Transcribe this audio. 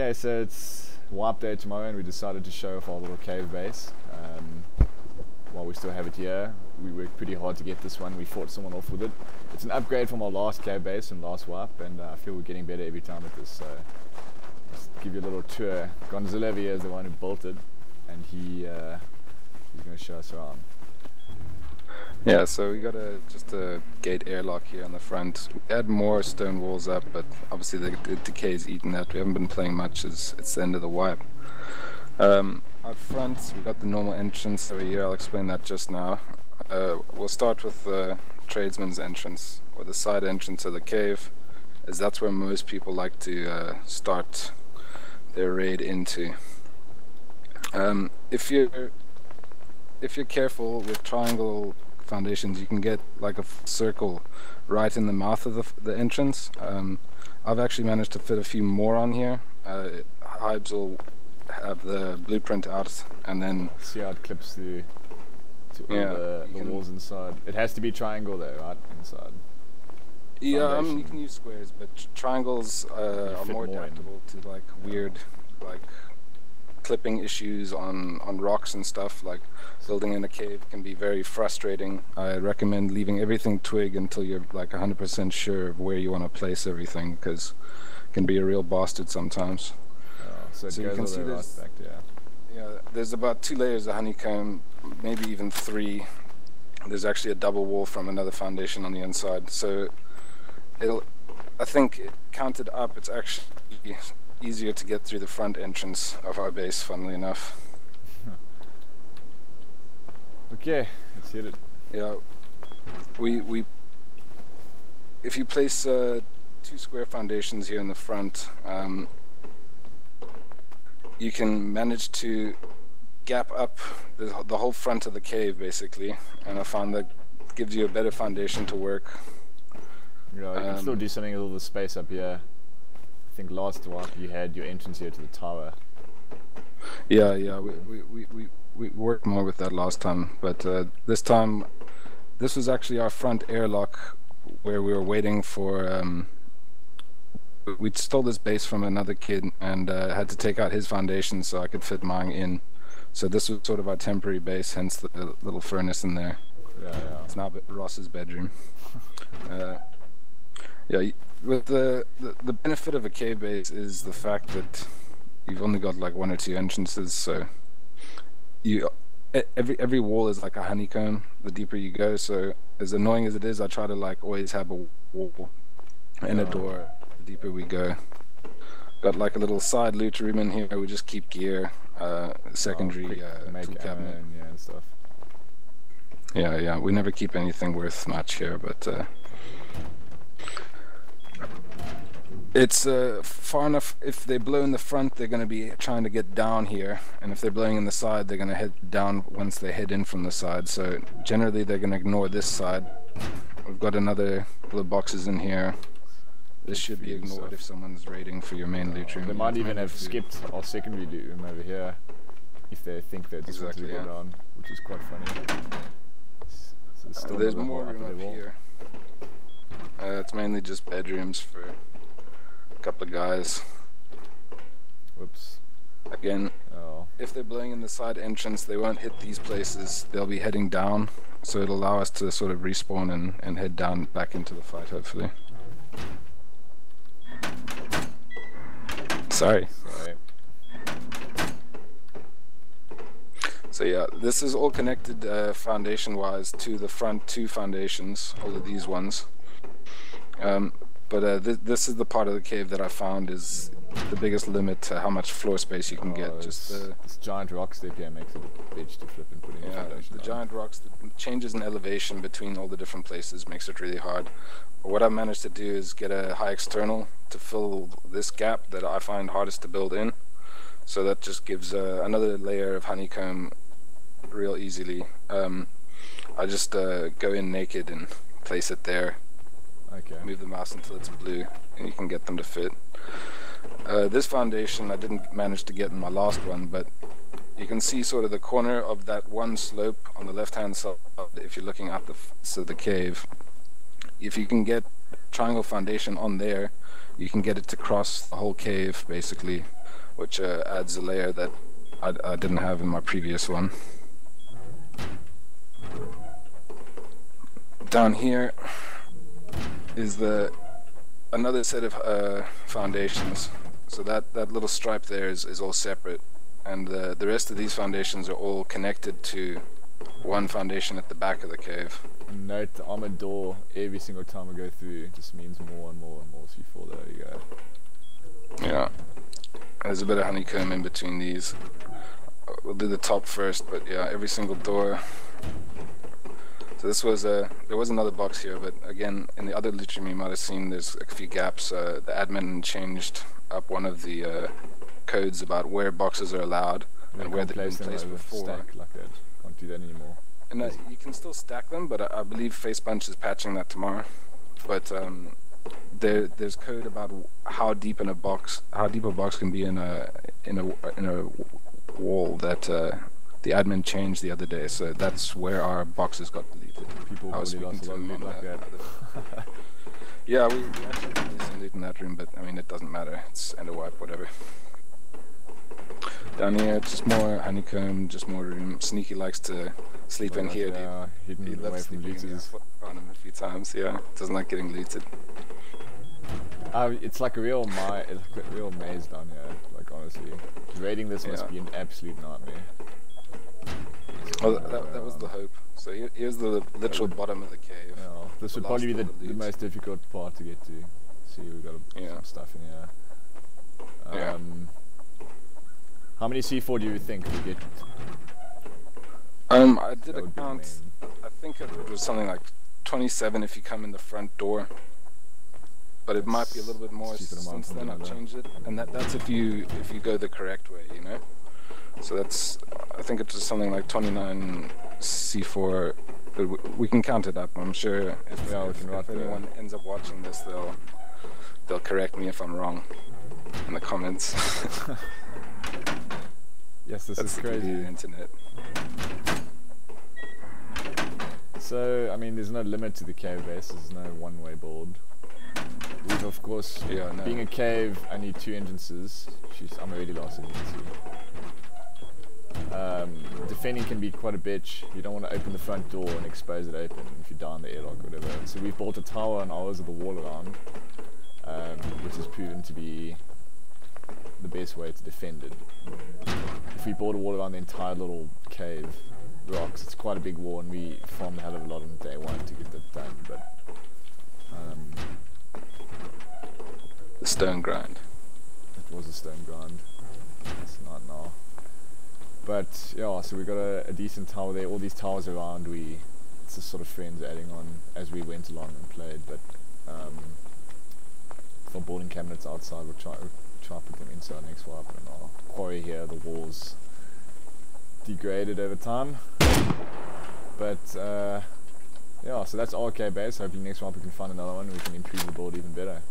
Okay, so it's wipe day tomorrow, and we decided to show off our little cave base. While we still have it here, we worked pretty hard to get this one. We fought someone off with it. It's an upgrade from our last cave base and last wipe, and I feel we're getting better every time with this. So just give you a little tour. Gonzilla over here is the one who built it, and he's going to show us around. Yeah, so we got just a gate airlock here on the front. We had more stone walls up, but obviously the decay's eaten that. We haven't been playing much as it's the end of the wipe. Out front, we got the normal entrance over here. I'll explain that just now. We'll start with the tradesman's entrance, or the side entrance of the cave, as that's where most people like to start their raid into. If you're careful with triangle foundations, you can get like a circle right in the mouth of the entrance. I've actually managed to fit a few more on here. Hybes will have the blueprint out, and then see how it clips to all the walls inside. It has to be triangle though, right? Inside. Yeah, I mean you can use squares, but triangles are more adaptable to like weird clipping issues on rocks and stuff. Like building in a cave can be very frustrating. I recommend leaving everything twig until you're like 100% sure of where you want to place everything, because it can be a real bastard sometimes. So you can see there's, there's about 2 layers of honeycomb, maybe even 3. There's actually a double wall from another foundation on the inside. So I think counted up, it's actually easier to get through the front entrance of our base, funnily enough. Okay, let's hit it. Yeah, if you place 2 square foundations here in the front, you can manage to gap up the whole front of the cave basically, and I found that gives you a better foundation to work. Yeah, you can still do something with all the space up here. I think last wipe you had your entrance here to the tower. Yeah, we worked more with that last time, but this time, this was actually our front airlock where we were waiting for. We stole this base from another kid and had to take out his foundation so I could fit mine in. So this was sort of our temporary base, hence the little furnace in there. Yeah. It's now Ross's bedroom. Yeah, with the benefit of a cave base is the fact that you've only got like 1 or 2 entrances, so every wall is like a honeycomb the deeper you go. So as annoying as it is, I try to like always have a wall and a door the deeper we go. Got like a little side loot room in here. We just keep gear, secondary tool cabinet, and stuff. Yeah. We never keep anything worth much here, but it's far enough. If they blow in the front, they're going to be trying to get down here, and if they're blowing in the side, they're going to head down once they head in from the side. So generally, they're going to ignore this side. We've got another couple of boxes in here. This should be ignored if someone's raiding for your main loot room. They might even have skipped our secondary loot room over here if they think they just want to go down, which is quite funny. So there's more room up here. It's mainly just bedrooms for a couple of guys. Whoops. Again, if they're blowing in the side entrance, they won't hit these places. They'll be heading down, so it'll allow us to sort of respawn and head down back into the fight, hopefully. Sorry. So yeah, this is all connected foundation-wise to the front 2 foundations, all of these ones. But this is the part of the cave that I found is the biggest limit to how much floor space you can get. Just this giant rock step here makes it a bitch to flip and put in. Yeah, the giant rocks, the changes in elevation between all the different places makes it really hard. But what I've managed to do is get a high external to fill this gap that I find hardest to build in. So that just gives another layer of honeycomb real easily. I just go in naked and place it there. Okay. Move the mouse until it's blue, and you can get them to fit. This foundation I didn't manage to get in my last one, but you can see sort of the corner of that one slope on the left-hand side if you're looking at the cave. If you can get triangle foundation on there, you can get it to cross the whole cave basically, which adds a layer that I didn't have in my previous one. Down here is another set of foundations. So that little stripe there is all separate, and the rest of these foundations are all connected to one foundation at the back of the cave. Note the armored door every single time we go through just means more and more and more C4. There you go. Yeah, there's a bit of honeycomb in between these. We'll do the top first, but yeah, every single door. So this was there was another box here, but again, in the other loot room you might have seen there's a few gaps. The admin changed up one of the codes about where boxes are allowed and where they've been placed before. Stack like that. Can't do that anymore. And you can still stack them, but I believe Facepunch is patching that tomorrow. But there's code about how deep a box can be in a wall that the admin changed the other day. So that's where our boxes got deleted. People really lost a lot of loot like that. Yeah, we actually did some loot in that room, but I mean it doesn't matter. It's end of wipe, whatever. Down here, just more honeycomb, just more room. Sneaky likes to sleep in here. Hidden away from looters. Found him a few times. Yeah, doesn't like getting looted. It's like a real maze down here. Like honestly, raiding this must be an absolute nightmare. Well, that was the hope. So here's the literal bottom of the cave. Yeah, this would probably be the most difficult part to get to. See, we've got some stuff in here. How many C4 do you think we get? I did a count. I think it was something like 27 if you come in the front door. But it might be a little bit more since then. I've changed it, and that's if you go the correct way, you know. So that's, I think it's just something like 29 C4. But we can count it up. I'm sure if anyone ends up watching this, they'll correct me if I'm wrong in the comments. Yes, this is crazy. The internet. So, I mean, there's no limit to the cave base. There's no one-way board. We've, of course, being a cave, I need 2 entrances. I'm already lost in defending can be quite a bitch. You don't want to open the front door and expose it open if you're down the airlock or whatever. So we've built a tower on ours with a wall around, which has proven to be the best way to defend it. If we build a wall around the entire little cave rocks, it's quite a big wall, and we farmed a hell of a lot on day 1 to get that done. But the stone grind. It was a stone grind. It's not now. But yeah, so we got a decent tower there. All these towers around, it's just sort of friends adding on as we went along and played. But for building cabinets outside, we'll try put them inside next wipe, and our quarry here, the walls degraded over time. But yeah, so that's our okay base. Hoping next wipe we can find another one and we can improve the board even better.